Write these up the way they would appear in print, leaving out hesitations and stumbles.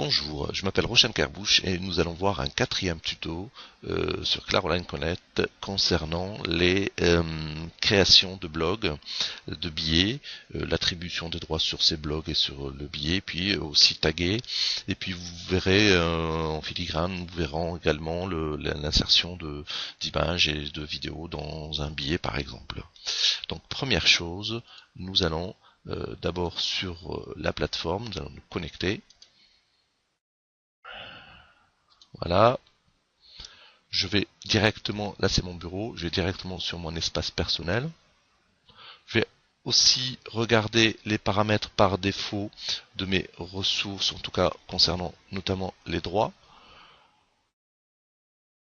Bonjour, je m'appelle Rochan Kerbouche et nous allons voir un quatrième tuto sur Claroline Connect concernant les créations de blogs, de billets, l'attribution des droits sur ces blogs et sur le billet, puis aussi taguer. Et puis vous verrez en filigrane, nous verrons également l'insertion d'images et de vidéos dans un billet par exemple. Donc première chose, nous allons d'abord sur la plateforme, nous allons nous connecter. Voilà, je vais directement, là c'est mon bureau, je vais directement sur mon espace personnel. Je vais aussi regarder les paramètres par défaut de mes ressources, en tout cas concernant notamment les droits.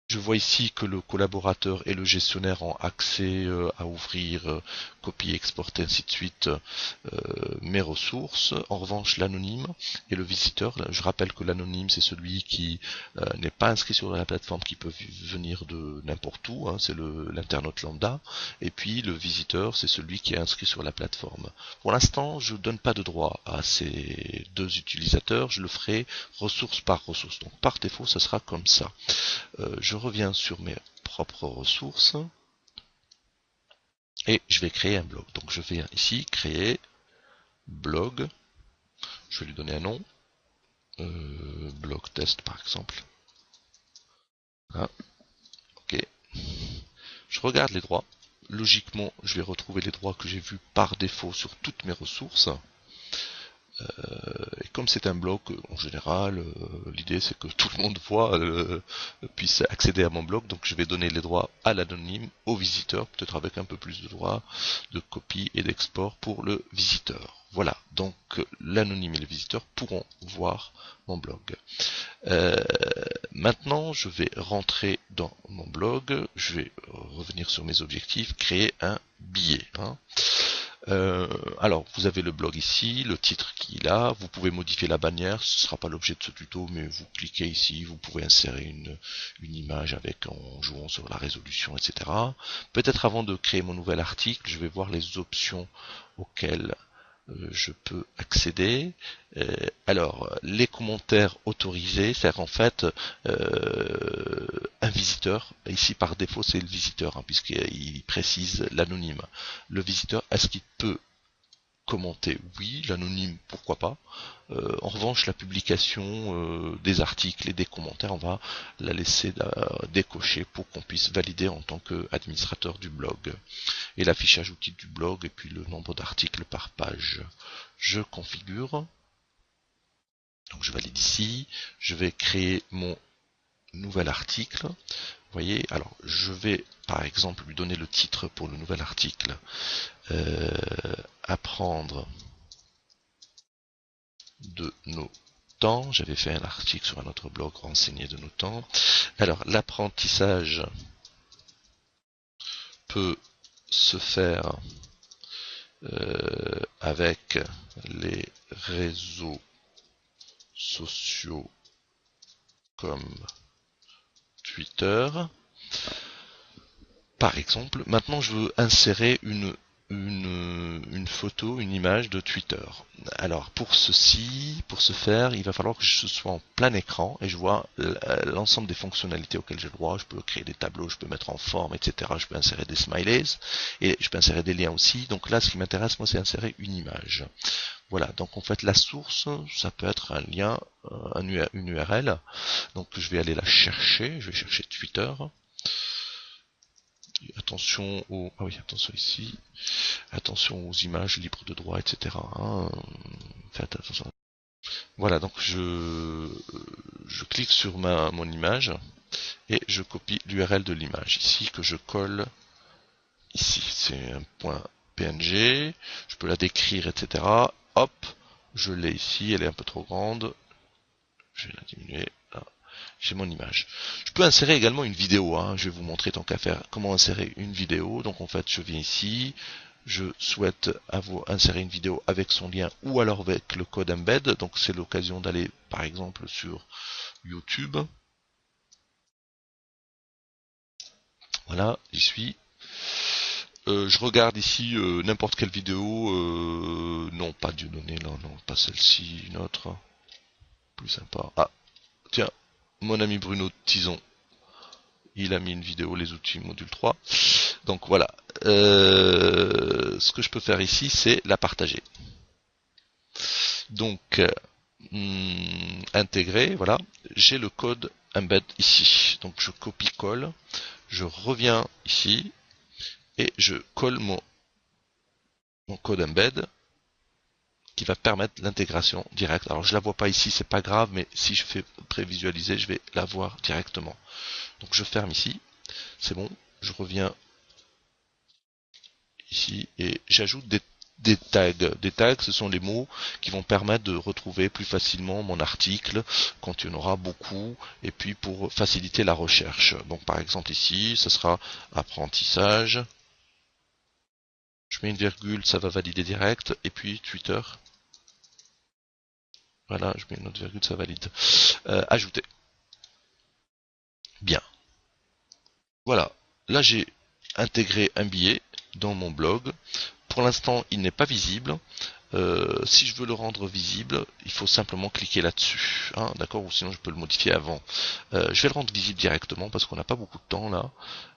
Je vois ici que le collaborateur et le gestionnaire ont accès à ouvrir, copier, exporter, ainsi de suite mes ressources. En revanche, l'anonyme et le visiteur, je rappelle que l'anonyme c'est celui qui n'est pas inscrit sur la plateforme, qui peut venir de n'importe où, hein, c'est l'internaute lambda. Et puis le visiteur, c'est celui qui est inscrit sur la plateforme. Pour l'instant, je ne donne pas de droit à ces deux utilisateurs, je le ferai ressource par ressource. Donc par défaut, ça sera comme ça. Je reviens sur mes propres ressources et je vais créer un blog. Donc je vais ici créer blog, je vais lui donner un nom, blog test par exemple. Ah, ok. Je regarde les droits. Logiquement, je vais retrouver les droits que j'ai vus par défaut sur toutes mes ressources. Et comme c'est un blog, en général, l'idée c'est que tout le monde voit, puisse accéder à mon blog, donc je vais donner les droits à l'anonyme, au visiteur, peut-être avec un peu plus de droits de copie et d'export pour le visiteur. Voilà, donc l'anonyme et le visiteur pourront voir mon blog. Maintenant, je vais rentrer dans mon blog, je vais revenir sur mes objectifs, créer un billet. Alors, vous avez le blog ici, le titre qu'il a, vous pouvez modifier la bannière, ce ne sera pas l'objet de ce tuto, mais vous cliquez ici, vous pouvez insérer une image en jouant sur la résolution, etc. Peut-être avant de créer mon nouvel article, je vais voir les options auxquelles je peux accéder. Alors, les commentaires autorisés, c'est en fait un visiteur. Ici, par défaut, c'est le visiteur, hein, puisqu'il précise l'anonyme. Le visiteur, est-ce qu'il peut commenter? Oui, l'anonyme, pourquoi pas. En revanche, la publication des articles et des commentaires, on va la laisser décocher pour qu'on puisse valider en tant qu'administrateur du blog. Et l'affichage outil du blog et puis le nombre d'articles par page. Je configure. Donc je valide ici. Je vais créer mon nouvel article. Vous voyez, alors je vais par exemple lui donner le titre pour le nouvel article. Apprendre de nos temps. J'avais fait un article sur un autre blog, renseigner de nos temps. Alors l'apprentissage peut se faire avec les réseaux sociaux comme Twitter. Par exemple, maintenant je veux insérer une photo, une image de Twitter. Alors pour ce faire, il va falloir que je sois en plein écran et je vois l'ensemble des fonctionnalités auxquelles j'ai le droit. Je peux créer des tableaux, je peux mettre en forme, etc. Je peux insérer des smileys et je peux insérer des liens aussi. Donc là, ce qui m'intéresse, moi, c'est insérer une image. Voilà, donc en fait la source, ça peut être un lien, une URL. Donc je vais aller la chercher, je vais chercher Twitter. Attention attention ici, attention aux images libres de droit, etc. Faites attention. Voilà, donc je clique sur mon image et je copie l'URL de l'image ici que je colle ici. C'est un point PNG, je peux la décrire, etc. Hop, je l'ai ici, elle est un peu trop grande. Je vais la diminuer. Là. J'ai mon image. Je peux insérer également une vidéo. Je vais vous montrer tant qu'à faire comment insérer une vidéo. Donc en fait, je viens ici. Je souhaite insérer une vidéo avec son lien ou alors avec le code embed. Donc c'est l'occasion d'aller par exemple sur YouTube. Voilà, j'y suis. Je regarde ici n'importe quelle vidéo. Non, pas Dieudonné, non, pas celle-ci, une autre. plus sympa. Ah, tiens, mon ami Bruno Tison, il a mis une vidéo, les outils module 3. Donc voilà, ce que je peux faire ici, c'est la partager. Donc, intégrer, voilà, j'ai le code embed ici. Donc je copie-colle, je reviens ici, et je colle mon code embed, qui va permettre l'intégration directe. Alors je la vois pas ici, c'est pas grave, mais si je fais prévisualiser, je vais la voir directement. Donc je ferme ici, c'est bon, je reviens ici et j'ajoute des tags. Des tags, ce sont les mots qui vont permettre de retrouver plus facilement mon article quand il y en aura beaucoup, et puis pour faciliter la recherche. Donc par exemple ici, ce sera apprentissage. Je mets une virgule, ça va valider direct, et puis Twitter. Voilà, je mets une autre virgule, ça valide. Ajouter. Bien. Voilà. Là, j'ai intégré un billet dans mon blog. Pour l'instant, il n'est pas visible. Si je veux le rendre visible, il faut simplement cliquer là-dessus. Hein, d'accord, ou sinon je peux le modifier avant. Je vais le rendre visible directement parce qu'on n'a pas beaucoup de temps là.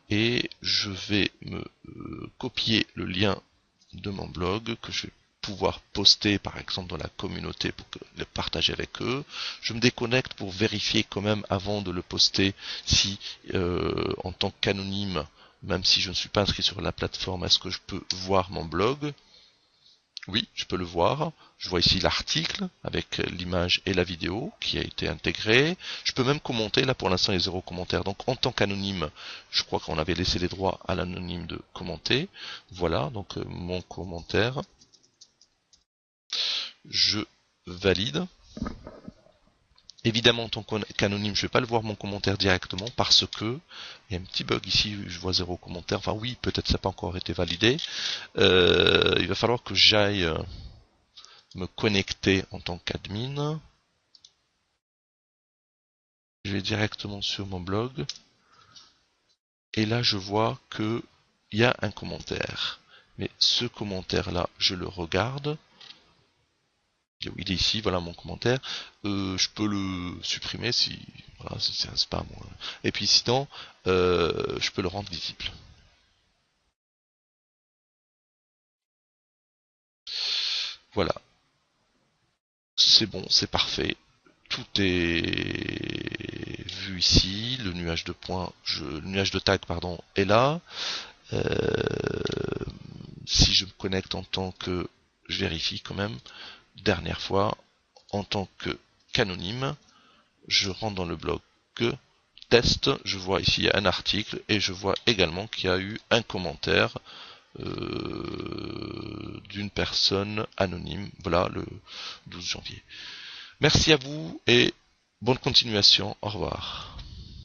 Et je vais me copier le lien de mon blog que je vais pouvoir poster par exemple dans la communauté pour le partager avec eux. Je me déconnecte pour vérifier quand même avant de le poster si en tant qu'anonyme, même si je ne suis pas inscrit sur la plateforme, est-ce que je peux voir mon blog? Oui, je peux le voir. Je vois ici l'article avec l'image et la vidéo qui a été intégrée. Je peux même commenter. Là, pour l'instant, il y a 0 commentaire. Donc, en tant qu'anonyme, je crois qu'on avait laissé les droits à l'anonyme de commenter. Voilà, donc mon commentaire. Je valide. Évidemment, en tant qu'anonyme, je ne vais pas le voir mon commentaire directement parce que il y a un petit bug ici, je vois 0 commentaire. Enfin oui, peut-être ça n'a pas encore été validé. Il va falloir que j'aille me connecter en tant qu'admin. Je vais directement sur mon blog. Et là, je vois que il y a un commentaire. Mais ce commentaire-là, je le regarde. Il est ici, voilà mon commentaire. Je peux le supprimer si voilà, c'est un spam. Et puis sinon, je peux le rendre visible. Voilà, c'est bon, c'est parfait. Tout est vu ici. Le nuage de points, le nuage de tag, pardon, est là. Si je me connecte en tant que, je vérifie quand même. Dernière fois, en tant qu'anonyme, je rentre dans le blog test, je vois ici un article et je vois également qu'il y a eu un commentaire d'une personne anonyme, voilà, le 12 janvier. Merci à vous et bonne continuation, au revoir.